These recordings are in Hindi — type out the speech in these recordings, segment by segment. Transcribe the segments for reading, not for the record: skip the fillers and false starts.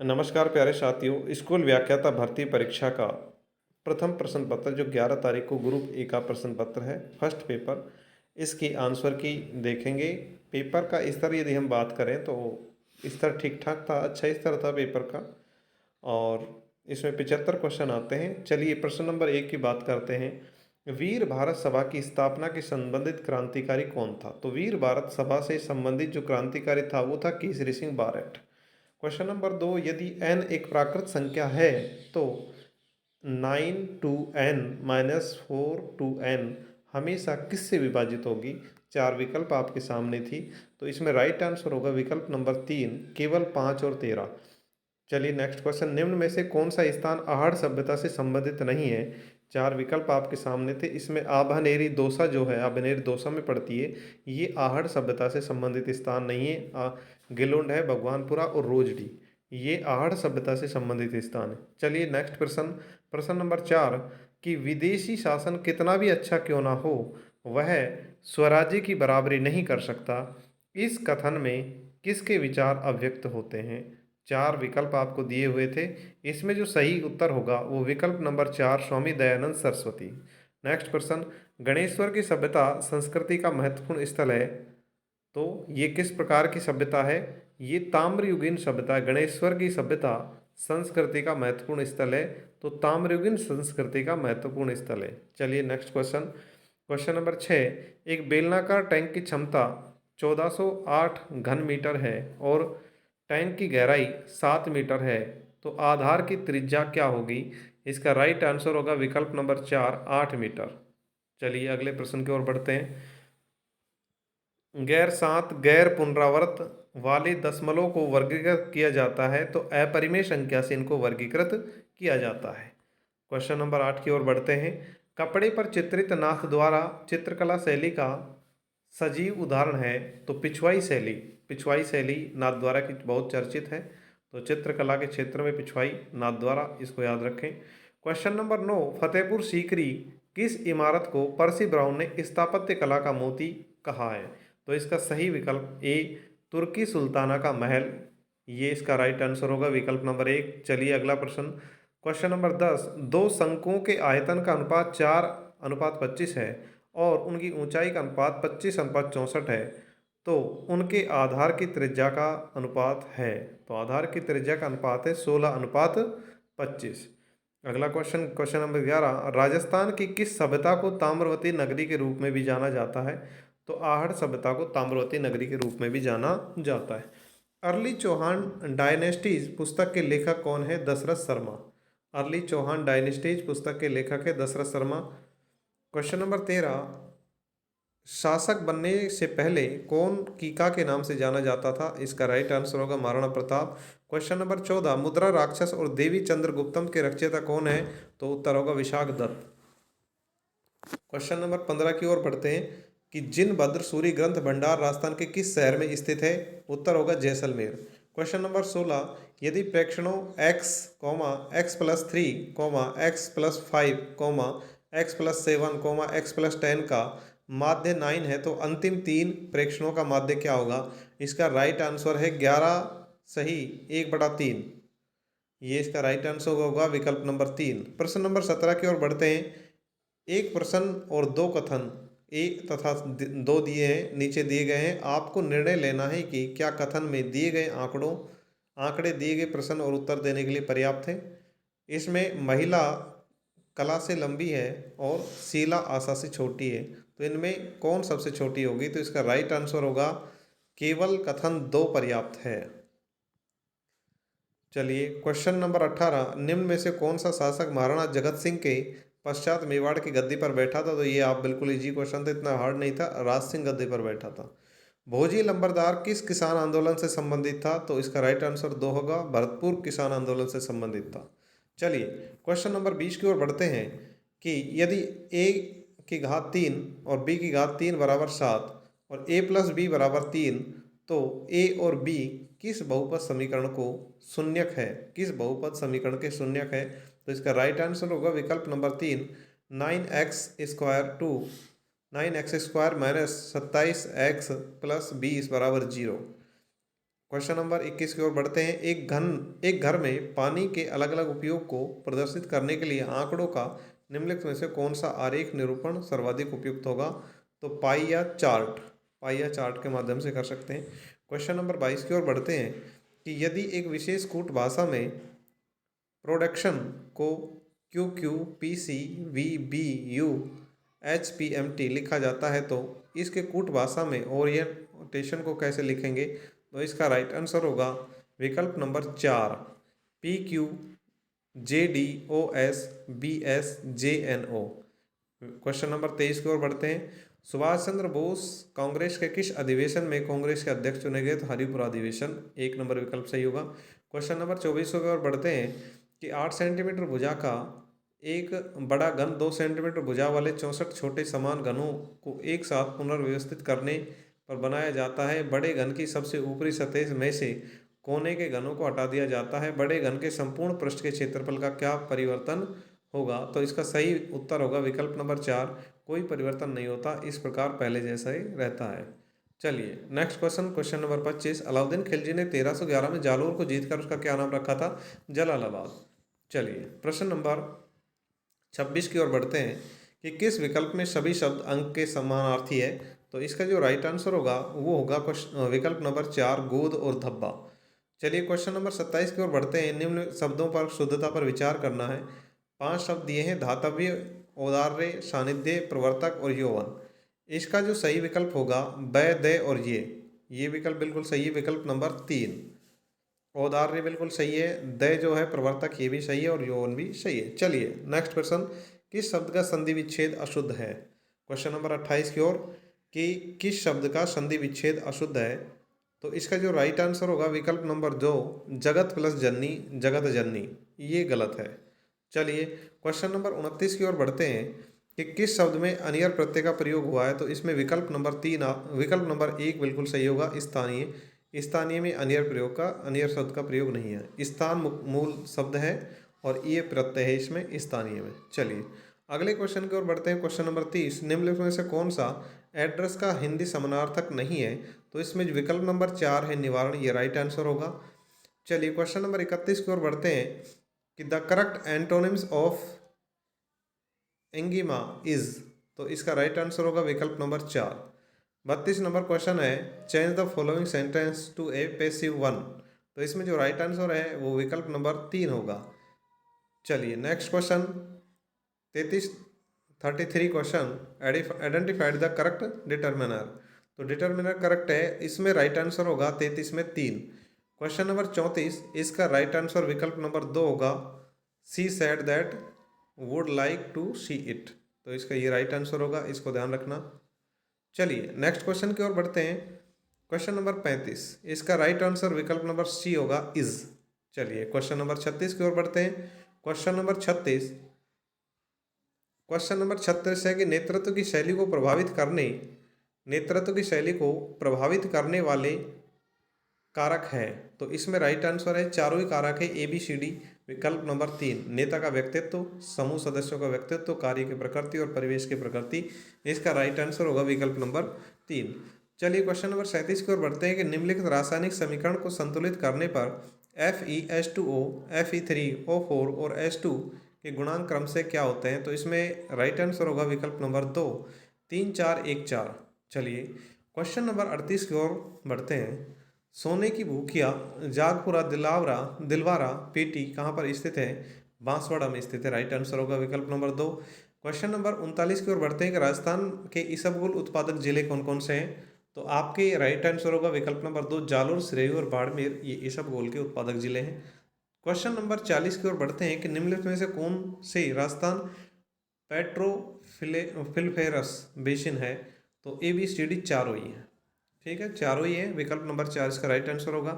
नमस्कार प्यारे साथियों, स्कूल व्याख्याता भर्ती परीक्षा का प्रथम प्रश्न पत्र जो 11 तारीख को ग्रुप ए का प्रश्न पत्र है, फर्स्ट पेपर, इसकी आंसर की देखेंगे। पेपर का स्तर यदि हम बात करें तो स्तर ठीक ठाक था, अच्छा स्तर था पेपर का। और इसमें 75 क्वेश्चन आते हैं। चलिए प्रश्न नंबर 1 की बात करते हैं। वीर भारत सभा की स्थापना के संबंधित क्रांतिकारी कौन था? तो वीर भारत सभा से संबंधित जो क्रांतिकारी था वो था केसरी सिंह बारेट। क्वेश्चन नंबर 2, यदि n एक प्राकृत संख्या है तो 9 टू n-4 टू n हमेशा किससे विभाजित होगी? 4 विकल्प आपके सामने थी, तो इसमें राइट आंसर होगा विकल्प नंबर 3, केवल 5 और 13। चलिए नेक्स्ट क्वेश्चन, निम्न में से कौन सा स्थान आहड़ सभ्यता से संबंधित नहीं है? 4 विकल्प आपके सामने थे, इसमें आभनेरी दोसा जो है, आभनेरी दोसा में पड़ती है, ये आहड़ सभ्यता से संबंधित स्थान नहीं है। गिलोंड है, भगवानपुरा और रोजडी, ये आहड़ सभ्यता से संबंधित स्थान है। चलिए नेक्स्ट प्रश्न, प्रश्न नंबर 4, कि विदेशी शासन कितना भी अच्छा क्यों ना हो वह स्वराज्य की बराबरी नहीं कर सकता, इस कथन में किसके विचार अव्यक्त होते हैं? 4 विकल्प आपको दिए हुए थे, इसमें जो सही उत्तर होगा वो विकल्प नंबर 4, स्वामी दयानंद सरस्वती। नेक्स्ट प्रश्न, गणेश्वर की सभ्यता संस्कृति का महत्वपूर्ण स्थल है, तो ये किस प्रकार की सभ्यता है? ये ताम्रयुगीन सभ्यता है। गणेश्वर की सभ्यता संस्कृति का महत्वपूर्ण स्थल है, तो ताम्रयुगीन संस्कृति का महत्वपूर्ण स्थल है। चलिए नेक्स्ट क्वेश्चन, क्वेश्चन नंबर 6, एक बेलनाकार टैंक की क्षमता 1408 घन मीटर है और टैंक की गहराई 7 मीटर है, तो आधार की त्रिज्या क्या होगी? इसका राइट आंसर होगा विकल्प नंबर 4, 8 मीटर। चलिए अगले प्रश्न की ओर बढ़ते हैं। गैर सात गैर पुनरावर्त वाले दशमलव को वर्गीकृत किया जाता है, तो अपरिमेय संख्या से इनको वर्गीकृत किया जाता है। क्वेश्चन नंबर 8 की ओर बढ़ते हैं। कपड़े पर चित्रित नाथ द्वारा चित्रकला शैली का सजीव उदाहरण है, तो पिछवाई शैली। पिछवाई शैली नाथ द्वारा की बहुत चर्चित है, तो चित्रकला के क्षेत्र में पिछवाई नाथ द्वारा, इसको याद रखें। क्वेश्चन नंबर 9, फतेहपुर सीकरी किस इमारत को पर्सी ब्राउन ने स्थापत्य कला का मोती कहा है? तो इसका सही विकल्प ए, तुर्की सुल्ताना का महल, ये इसका राइट आंसर होगा विकल्प नंबर 1। चलिए अगला प्रश्न, क्वेश्चन नंबर 10, दो शंकुओं के आयतन का अनुपात 4:25 है और उनकी ऊंचाई का अनुपात 25:64 है, तो उनके आधार की त्रिज्या का अनुपात है, तो आधार की त्रिज्या का अनुपात है 16:25। अगला क्वेश्चन, क्वेश्चन नंबर 11, राजस्थान की किस सभ्यता को ताम्रवती नगरी के रूप में भी जाना जाता है? तो आहड़ सभ्यता को ताम्रवती नगरी के रूप में भी जाना जाता है। अर्ली चौहान डायनेस्टीज पुस्तक के लेखक कौन है? दशरथ शर्मा। अर्ली चौहान डायनेस्टीज पुस्तक के लेखक है दशरथ शर्मा। क्वेश्चन नंबर 13, शासक बनने से पहले कौन कीका के नाम से जाना जाता था? इसका राइट आंसर होगा महाराणा प्रताप। क्वेश्चन नंबर 14, मुद्रा राक्षस और देवी चंद्रगुप्तम के रचयिता कौन है? तो उत्तर होगा विशाखदत्त। क्वेश्चन नंबर 15 की ओर बढ़ते हैं कि जिनभद्र सूरी ग्रंथ भंडार राजस्थान के किस शहर में स्थित है? उत्तर होगा जैसलमेर। क्वेश्चन नंबर 16, यदि प्रेक्षणों x, x+3, x+5, x+7, x+10 का माध्य 9 है, तो अंतिम 3 प्रेक्षणों का माध्य क्या होगा? इसका राइट आंसर है 11 सही 1/3, ये इसका राइट आंसर होगा विकल्प नंबर 3। प्रश्न नंबर 17 की ओर बढ़ते हैं। एक प्रश्न और दो कथन, एक तथा दो दिए हैं, नीचे दिए गए हैं, आपको निर्णय लेना है कि क्या कथन में दिए गए आंकड़े दिए गए प्रश्न और उत्तर देने के लिए पर्याप्त है। इसमें महिला कला से लंबी है और शीला आशा से छोटी है, तो इनमें कौन सबसे छोटी होगी? तो इसका राइट आंसर होगा केवल कथन 2 पर्याप्त है। चलिए क्वेश्चन नंबर 18, निम्न में से कौन सा शासक महाराणा जगत सिंह के पश्चात मेवाड़ की गद्दी पर बैठा था? तो ये आप बिल्कुल इजी क्वेश्चन था, इतना हार्ड नहीं था। राज सिंह गद्दी पर बैठा था। भोजी लंबरदार किस किसान आंदोलन से संबंधित था? तो इसका राइट आंसर 2 होगा, भरतपुर किसान आंदोलन से संबंधित था। चलिए क्वेश्चन नंबर 20 की ओर बढ़ते हैं कि यदि a की घात 3 और b की घात 3 बराबर 7 और a+b = 3, तो a और b किस बहुपद समीकरण को शून्यक है? किस बहुपद समीकरण के शून्यक है? तो इसका राइट आंसर होगा विकल्प number 3, 9x² - 27x + 20 = 0। Question number 21 की ओर बढ़ते हैं। एक घर में पानी के अलग अलग उपयोग को प्रदर्शित करने के लिए आंकड़ों का निम्नलिखित में से कौन सा आरेख निरूपण सर्वाधिक उपयुक्त होगा? तो पाई या चार्ट के माध्यम से कर सकते हैं। क्वेश्चन नंबर 22 की ओर बढ़ते हैं कि यदि एक विशेष कूट भाषा में प्रोडक्शन को Q Q P C V B U H P M T लिखा जाता है तो इसके कूट भाषा में ओरिएंटेशन को कैसे लिखेंगे? तो इसका राइट आंसर होगा विकल्प number 4, P Q J D O S B S J N O. Question number 23 की ओर बढ़ते हैं। सुभाष चंद्र बोस कांग्रेस के किस अधिवेशन में कांग्रेस के अध्यक्ष चुने गए? तो हरिपुर अधिवेशन, एक नंबर विकल्प सही होगा। क्वेश्चन नंबर 24 की ओर बढ़ते हैं कि 8 सेंटीमीटर भुजा का एक बड़ा घन 2 सेंटीमीटर भुजा वाले 64 छोटे समान घनों को एक साथ पुनर्व्यवस्थित करने पर बनाया जाता है। बड़े घन की सबसे ऊपरी सतह में से कोने के घनों को हटा दिया जाता है। बड़े घन के संपूर्ण पृष्ठ के क्षेत्रफल का क्या परिवर्तन होगा? तो इसका सही उत्तर होगा विकल्प नंबर 4, कोई परिवर्तन नहीं होता, इस प्रकार पहले जैसा ही रहता है। चलिए next question, question number 25। Alauddin Khilji ने 1311 में जालोर को जीतकर उसका क्या नाम रखा था? जलालाबाद। चलिए प्रश्न नंबर 26 की ओर बढ़ते हैं कि किस विकल्प में सभी शब्द अंक के समानार्थी है? तो इसका जो राइट आंसर होगा वो होगा विकल्प नंबर 4, गोद और धब्बा। चलिए क्वेश्चन नंबर 27 की ओर बढ़ते हैं। निम्न शब्दों पर शुद्धता पर विचार करना है। 5 शब्द दिए हैं, धातव्य, औदार्य, सानिध्य, प्रवर्तक और यौवन। इसका जो सही विकल्प होगा बै, दे और ये विकल्प बिल्कुल सही है, विकल्प नंबर 3। औदार्य बिल्कुल सही है, दय जो है प्रवर्तक ये भी सही है और यौवन भी सही है। चलिए नेक्स्ट क्वेश्चन, किस शब्द का संधि विच्छेद अशुद्ध है? क्वेश्चन नंबर 28 की ओर कि किस शब्द का संधि विच्छेद अशुद्ध है? तो इसका जो राइट आंसर होगा विकल्प नंबर 2, जगत प्लस जननी, जगत जननी, ये गलत है। चलिए क्वेश्चन नंबर 29 की ओर बढ़ते हैं कि किस शब्द में अनियर प्रत्यय का प्रयोग हुआ है? तो इसमें विकल्प नंबर 3, विकल्प नंबर 1 बिल्कुल सही होगा, स्थानीय। स्थानीय में अनियर शब्द का प्रयोग नहीं है। स्थान मूल शब्द है और ये प्रत्यय है इसमें स्थानीय में। चलिए अगले क्वेश्चन की ओर बढ़ते हैं। क्वेश्चन नंबर 30, निम्नलिखित में से कौन सा एड्रेस का हिंदी समानार्थक नहीं है? तो इसमें विकल्प नंबर 4 है, निवारण, ये राइट आंसर होगा। चलिए क्वेश्चन नंबर 31 की ओर बढ़ते हैं कि the correct antonyms of enigma is, तो इसका राइट आंसर होगा विकल्प नंबर 4। 32 नंबर क्वेश्चन है, change the following sentence to a passive one. तो इसमें जो राइट आंसर है वो विकल्प नंबर 3 होगा। चलिए next question 33 question, identified the correct determiner. तो डिटर्मिनर करेक्ट है, इसमें राइट आंसर होगा 33 में 3। क्वेश्चन नंबर 34, इसका राइट आंसर विकल्प नंबर 2 होगा, she said that would like to see it. तो इसका ये राइट आंसर होगा, इसको ध्यान रखना। चलिए नेक्स्ट क्वेश्चन की ओर बढ़ते हैं। क्वेश्चन नंबर 35, इसका राइट आंसर विकल्प नंबर सी होगा, इज। चलिए क्वेश्चन नंबर 36 की ओर बढ़ते हैं। क्वेश्चन नंबर 36 है कि नेतृत्व की शैली को प्रभावित करने वाले कारक है। तो इसमें राइट आंसर है, चारों ही कारक है, ए बी सी डी। विकल्प नंबर 3, नेता का व्यक्तित्व, समूह सदस्यों का व्यक्तित्व, कार्य की प्रकृति और परिवेश की प्रकृति। इसका राइट आंसर होगा विकल्प नंबर 3। चलिए क्वेश्चन नंबर 37 की ओर बढ़ते हैं कि निम्नलिखित रासायनिक समीकरण को संतुलित करने पर FeH2O, Fe3O4 और H2 के गुणांक क्रम से क्या होते हैं? तो इसमें राइट आंसर होगा विकल्प नंबर 2, 3 4 1 4। चलिए क्वेश्चन नंबर 38 की ओर बढ़ते हैं। सोने की भूखिया जागपुरा दिलवारा पेटी कहाँ पर स्थित है? बांसवाड़ा में स्थित है, राइट आंसर होगा विकल्प नंबर 2। क्वेश्चन नंबर 39 की ओर बढ़ते हैं कि राजस्थान के इसबगोल उत्पादक जिले कौन कौन से हैं? तो आपके राइट आंसर होगा विकल्प नंबर 2, जालोर, सिरोही और बाड़मेर, ये इसबगोल के उत्पादक जिले हैं। क्वेश्चन नंबर 40 की ओर बढ़ते हैं कि निम्नलिखित में से कौन से राजस्थान पेट्रोफिलफेरस बेसिन है? तो ए बी सी डी चारों ही है, ठीक है, चारों ही है, विकल्प नंबर 4 इसका राइट आंसर होगा।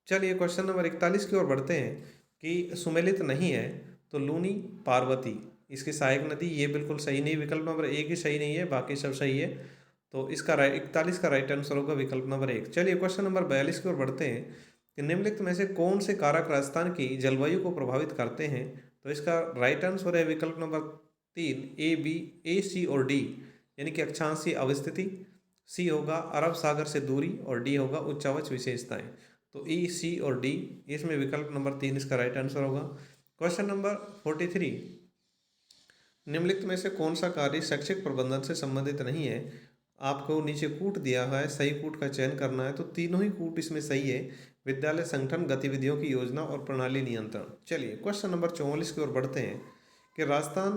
चलिए क्वेश्चन नंबर 41 की ओर बढ़ते हैं कि सुमेलित नहीं है तो लूनी, पार्वती, इसकी सहायक नदी, ये बिल्कुल सही नहीं, विकल्प नंबर 1 ही सही नहीं है, बाकी सब सही है। तो इसका 41 का राइट आंसर होगा विकल्प नंबर 1। चलिए क्वेश्चन नंबर 42 की ओर बढ़ते हैं कि निम्नलिखित में से कौन से कारक राजस्थान की जलवायु को प्रभावित करते हैं? तो इसका राइट आंसर है विकल्प नंबर 3, ए बी ए सी और डी, यानी कि अक्षांशीय अवस्थिति। सी होगा अरब सागर से दूरी और डी होगा उच्चावच विशेषताएं। तो ई, सी और डी, इसमें विकल्प नंबर 3 इसका राइट आंसर होगा। क्वेश्चन नंबर 43, निम्नलिखित में से कौन सा कार्य शैक्षिक प्रबंधन से संबंधित नहीं है? आपको नीचे कूट दिया है, सही कूट का चयन करना है, तो तीनों ही कूट इसमें सही है। विद्यालय संगठन, गतिविधियों की योजना और प्रणाली नियंत्रण। चलिए क्वेश्चन नंबर 44 की ओर बढ़ते हैं कि राजस्थान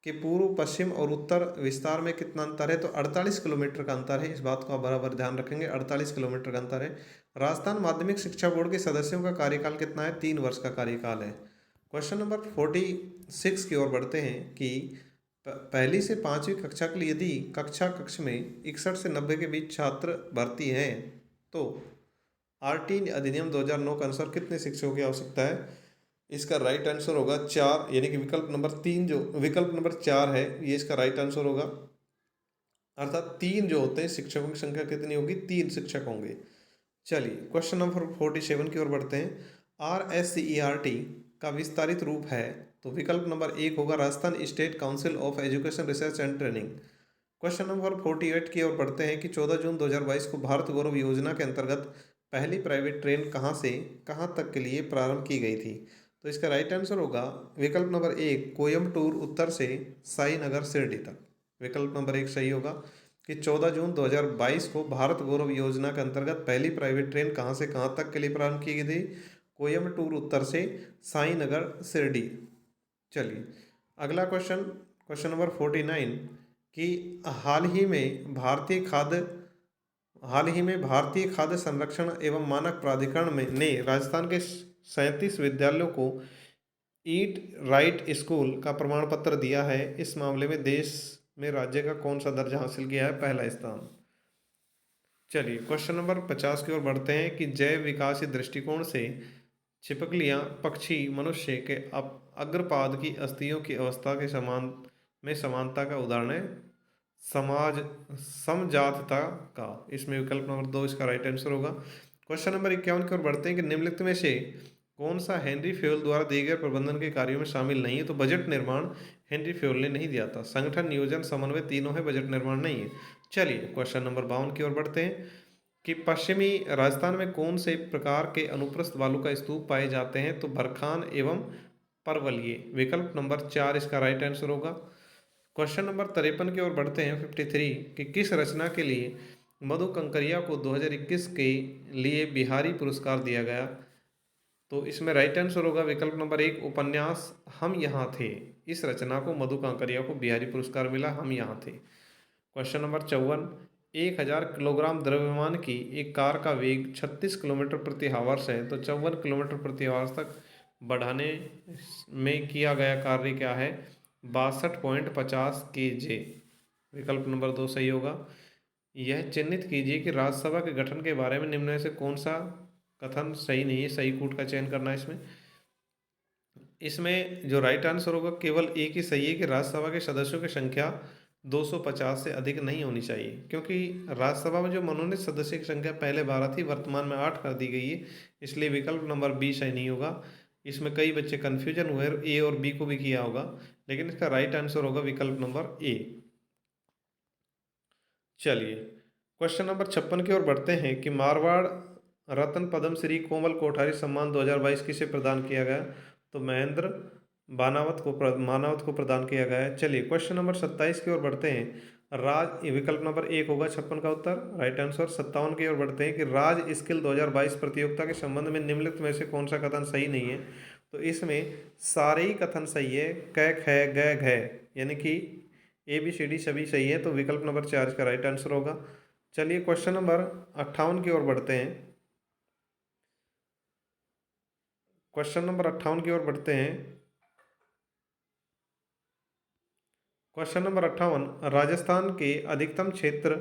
के पूर्व, पश्चिम और उत्तर विस्तार में कितना अंतर है? तो 48 किलोमीटर का अंतर है। इस बात को आप बराबर ध्यान रखेंगे, 48 किलोमीटर का अंतर है। राजस्थान माध्यमिक शिक्षा बोर्ड के सदस्यों का कार्यकाल कितना है? 3 वर्ष का कार्यकाल है। क्वेश्चन नंबर 46 की ओर बढ़ते हैं कि पहली से 5वीं कक्षा के लिए यदि कक्ष में 61 से 90 के बीच छात्र भर्ती हैं तो आरटी अधिनियम 2009 के अनुसार कितने शिक्षकों की आवश्यकता है? इसका राइट आंसर होगा 4, यानी कि विकल्प नंबर 3, जो विकल्प नंबर 4 है ये इसका राइट आंसर होगा। अर्थात 3 जो होते हैं शिक्षकों की संख्या कितनी होगी? 3 शिक्षक होंगे। चलिए क्वेश्चन नंबर 47 की ओर बढ़ते हैं। RSCERT का विस्तारित रूप है, तो विकल्प नंबर 1 होगा Rajasthan state council of education research and training. Question number 48 की ओर बढ़ते हैं कि 14 जून 2022 को भारत गौरव योजना के अंतर्गत पहली प्राइवेट ट्रेन कहाँ से कहाँ तक के लिए प्रारंभ की गई थी? तो इसका राइट आंसर होगा विकल्प नंबर 1, कोयम्बटूर उत्तर से साईनगर शिरडी तक। विकल्प नंबर 1 सही होगा कि 14 जून 2022 को भारत गौरव योजना के अंतर्गत पहली प्राइवेट ट्रेन कहाँ से कहाँ तक के लिए प्रारंभ की गई थी? कोयम्बटूर उत्तर से साईनगर शिरडी। चलिए अगला क्वेश्चन, क्वेश्चन नंबर 49 कि हाल ही में भारतीय खाद्य संरक्षण एवं मानक प्राधिकरण में ने राजस्थान के 37 विद्यालयों को ईट राइट स्कूल का प्रमाण पत्र दिया है। इस मामले में देश में राज्य का कौन सा दर्जा हासिल किया है? पहला स्थान। चलिए क्वेश्चन नंबर 50 की ओर बढ़ते हैं कि जैव विकास दृष्टिकोण से छिपकलियां पक्षी मनुष्य के अग्रपाद की अस्थियों की अवस्था के समानता का उदाहरण है। समाज समजातता का, इसमें विकल्प नंबर 2 इसका राइट आंसर होगा। क्वेश्चन नंबर 51 की ओर बढ़ते हैं कि निम्नलिखित में से कौन सा हेनरी फ्योल द्वारा दिए गए प्रबंधन के कार्यों में शामिल नहीं है? तो बजट निर्माण हेनरी फ्योल ने नहीं दिया था। संगठन, नियोजन, समन्वय तीनों है, बजट निर्माण नहीं है। चलिए क्वेश्चन नंबर 52 की ओर बढ़ते हैं कि पश्चिमी राजस्थान में कौन से प्रकार के अनुप्रस्थ बालू का स्तूप पाए जाते हैं? तो बरखान एवं परवलिये। विकल्प नंबर 4 इसका राइट आंसर होगा। क्वेश्चन नंबर 53 की ओर बढ़ते हैं 53 कि किस रचना के लिए मधु कंकरिया को 2021 के लिए बिहारी पुरस्कार दिया गया? तो इसमें राइट आंसर होगा विकल्प नंबर 1, उपन्यास हम यहाँ थे। इस रचना को मधु कांकरिया को बिहारी पुरस्कार मिला, हम यहाँ थे। क्वेश्चन नंबर 54, 1000 किलोग्राम द्रव्यमान की एक कार का वेग 36 किलोमीटर प्रति आवर्स है, तो 54 किलोमीटर प्रति आवर्स तक बढ़ाने में किया गया कार्य क्या है? 62.50 kg। विकल्प नंबर 2 सही होगा। यह चिन्हित कीजिए कि राज्यसभा के गठन के बारे में निम्न में से कौन सा कथन सही नहीं है? सही कूट का चयन करना है इसमें। इसमें जो राइट आंसर होगा केवल एक ही सही है कि राज्यसभा के सदस्यों की संख्या 250 से अधिक नहीं होनी चाहिए, क्योंकि राज्यसभा में जो मनोनीत सदस्य की संख्या पहले 12 थी, वर्तमान में 8 कर दी गई है। इसलिए विकल्प नंबर बी सही नहीं होगा। इसमें कई बच्चे कन्फ्यूजन हुए, ए और बी को भी किया होगा, लेकिन इसका राइट आंसर होगा विकल्प नंबर ए। चलिए क्वेश्चन नंबर 56 की ओर बढ़ते हैं कि मारवाड़ रत्न पद्म श्री कोमल कोठारी सम्मान 2022 किसे प्रदान किया गया? तो महेंद्र मानावत को प्रदान किया गया है। चलिए क्वेश्चन नंबर 27 की ओर बढ़ते हैं। विकल्प नंबर 1 होगा 56 का उत्तर, राइट आंसर। 57 की ओर बढ़ते हैं कि राज स्किल 2022 प्रतियोगिता के संबंध में निम्नलिखित में से कौन सा कथन सही नहीं है? तो इसमें सारे ही कथन सही है, क ख ग घ, यानी कि ABCD सभी सही है, तो विकल्प नंबर 4 इसका राइट आंसर होगा। चलिए क्वेश्चन नंबर 58 की ओर बढ़ते हैं। क्वेश्चन नंबर 58 की ओर बढ़ते हैं। क्वेश्चन नंबर 58, राजस्थान के अधिकतम क्षेत्र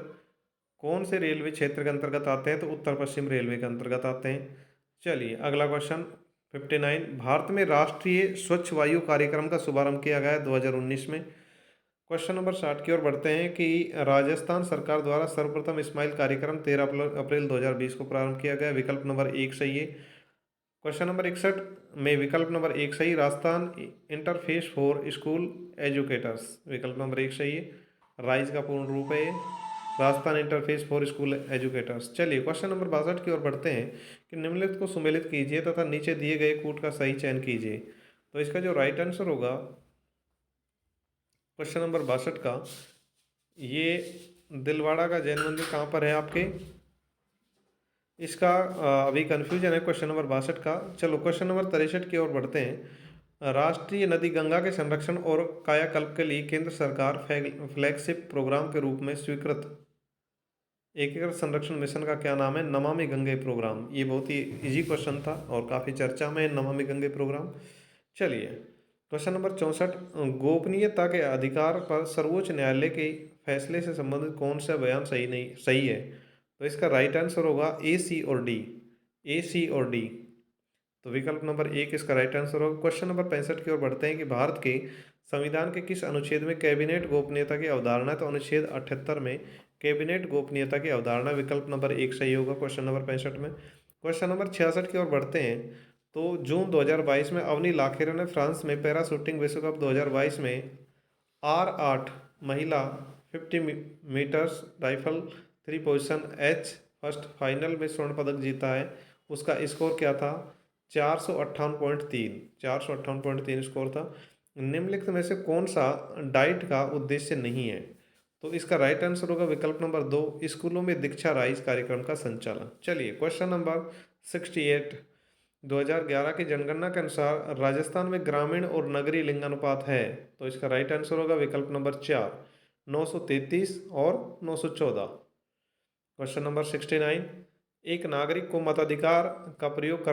कौन से रेलवे क्षेत्र के अंतर्गत आते हैं? तो उत्तर पश्चिम रेलवे के अंतर्गत आते हैं। चलिए अगला क्वेश्चन 59, भारत में राष्ट्रीय स्वच्छ वायु कार्यक्रम का शुभारंभ किया गया है 2019 में। क्वेश्चन नंबर 60 की ओर बढ़ते हैं कि राजस्थान सरकार द्वारा सर्वप्रथम स्माइल कार्यक्रम 13 अप्रैल 2020 को प्रारंभ किया गया। विकल्प नंबर 1 सही है। क्वेश्चन नंबर 61 में विकल्प नंबर 1 सही, Rajasthan interface for school educators. विकल्प नंबर 1 सही है। राइज का पूर्ण रूप है ये। Rajasthan interface for school educators. चलिए क्वेश्चन नंबर 62 की ओर बढ़ते हैं कि निम्नलिखित को सुमेलित कीजिए तथा नीचे दिए गए कूट का सही चयन कीजिए। तो इसका जो राइट आंसर होगा क्वेश्चन नंबर 62 का, ये दिलवाड़ा का जैन मंदिर कहाँ पर है आपके, इसका अभी कन्फ्यूजन है क्वेश्चन नंबर 62 का। चलो क्वेश्चन नंबर 63 की ओर बढ़ते हैं। राष्ट्रीय नदी गंगा के संरक्षण और कायाकल्प के लिए केंद्र सरकार फ्लैगशिप प्रोग्राम के रूप में स्वीकृत एकीकृत संरक्षण मिशन का क्या नाम है? नमामि गंगे प्रोग्राम। ये बहुत ही इजी क्वेश्चन था और काफ़ी चर्चा में है नमामि गंगे प्रोग्राम। चलिए क्वेश्चन नंबर 64, गोपनीयता के अधिकार पर सर्वोच्च न्यायालय के फैसले से संबंधित कौन सा बयान सही है? तो इसका राइट आंसर होगा ए, सी और डी। ए, सी और डी। तो विकल्प नंबर 1 इसका राइट आंसर होगा। क्वेश्चन नंबर 65 की ओर बढ़ते हैं कि भारत के संविधान के किस अनुच्छेद में कैबिनेट गोपनीयता की अवधारणा है? तो अनुच्छेद 78 में कैबिनेट गोपनीयता की अवधारणा। विकल्प नंबर 1 सही होगा क्वेश्चन नंबर 65 में। क्वेश्चन नंबर 66 की ओर बढ़ते हैं। तो जून 2022 में अवनी लाखेरा ने फ्रांस में पैरा शूटिंग विश्व कप 2022 में R8 महिला 50 metres rifle 3 position H first final में स्वर्ण पदक जीता है। उसका स्कोर क्या था? 458.3, 458.3 स्कोर था। निम्नलिखित में से कौन सा डाइट का उद्देश्य नहीं है? तो इसका राइट आंसर होगा विकल्प नंबर 2, स्कूलों में दीक्षा राइज कार्यक्रम का संचालन। चलिए क्वेश्चन नंबर 68, 2011 की जनगणना के अनुसार राजस्थान में ग्रामीण और नगरीय लिंगानुपात है। तो इसका राइट आंसर होगा विकल्प नंबर 4, 933 और 914। क्वेश्चन नंबर 69, एक नागरिक को मताधिकार का प्रयोग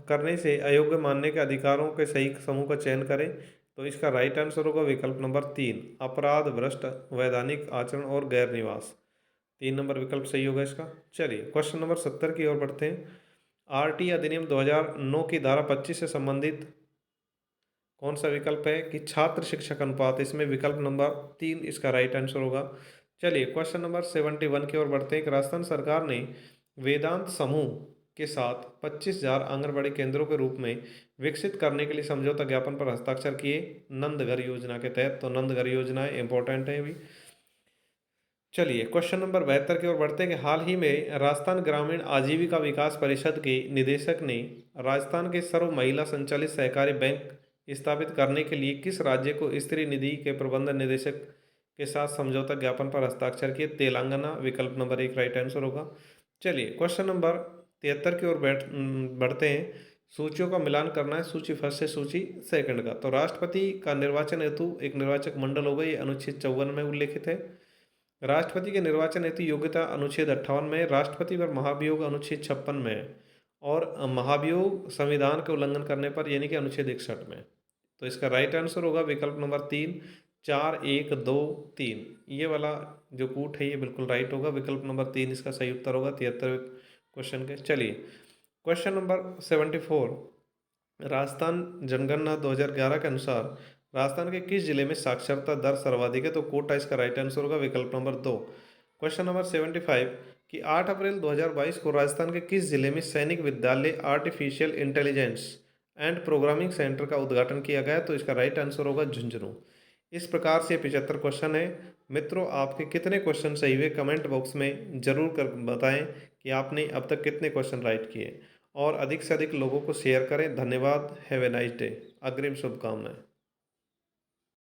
करने से अयोग्य मानने के अधिकारों के सही समूह का चयन करें। तो इसका राइट आंसर होगा विकल्प नंबर 3, अपराध, भ्रष्ट, वैधानिक आचरण और गैर निवास। 3 नंबर विकल्प सही होगा इसका। चलिए क्वेश्चन नंबर 70 की ओर बढ़ते हैं। आरटी अधिनियम 2009 की धारा 25 से संबंधित कौन सा विकल्प है कि छात्र शिक्षक अनुपात? इसमें विकल्प नंबर 3 इसका राइट आंसर होगा। चलिए क्वेश्चन नंबर 71 की ओर बढ़ते हैं कि राजस्थान सरकार ने वेदांत समूह के साथ 25,000 आंगनबाड़ी केंद्रों के रूप में विकसित करने के लिए समझौता ज्ञापन पर हस्ताक्षर किए नंदघर योजना के तहत। तो नंदघर योजना इंपॉर्टेंट है अभी। चलिए क्वेश्चन नंबर 72 की ओर बढ़ते हैं कि हाल ही में राजस्थान ग्रामीण आजीविका विकास परिषद के निदेशक ने राजस्थान के सर्व महिला संचालित सहकारी बैंक स्थापित करने के लिए किस राज्य को स्त्री निधि के प्रबंधन निदेशक के साथ समझौता ज्ञापन पर हस्ताक्षर किए? तेलंगाना। विकल्प नंबर 1 राइट आंसर होगा। चलिए क्वेश्चन नंबर 73 की ओर बढ़ते हैं। सूचियों का मिलान करना है, सूची फर्स्ट से सूची सेकंड का। तो राष्ट्रपति का निर्वाचन हेतु एक निर्वाचक मंडल होगा, ये अनुच्छेद 54 में उल्लेखित है। राष्ट्रपति के निर्वाचन हेतु योग्यता अनुच्छेद 58 में, राष्ट्रपति पर महाभियोग अनुच्छेद 56 में, और महाभियोग संविधान के उल्लंघन करने पर यानी कि अनुच्छेद 61 में। तो इसका राइट आंसर होगा विकल्प नंबर 3, 4, 1, 2, 3। ये वाला जो कूट है ये बिल्कुल राइट होगा। विकल्प नंबर 3 इसका सही उत्तर होगा 73 क्वेश्चन के। चलिए क्वेश्चन नंबर 74, राजस्थान जनगणना 2011 के अनुसार राजस्थान के किस जिले में साक्षरता दर सर्वाधिक है? तो कोटा इसका राइट आंसर होगा विकल्प नंबर 2। क्वेश्चन नंबर 75 कि 8 अप्रैल 2022 को राजस्थान के किस जिले में सैनिक विद्यालय artificial intelligence and programming centre का उद्घाटन किया गया? तो इसका राइट आंसर होगा झुंझुनू। इस प्रकार से 75 क्वेश्चन है। मित्रों आपके कितने क्वेश्चन सही हुए कमेंट बॉक्स में जरूर कर बताएं कि आपने अब तक कितने क्वेश्चन राइट किए, और अधिक से अधिक लोगों को शेयर करें। धन्यवाद। Have a nice day. अग्रिम शुभकामनाएं।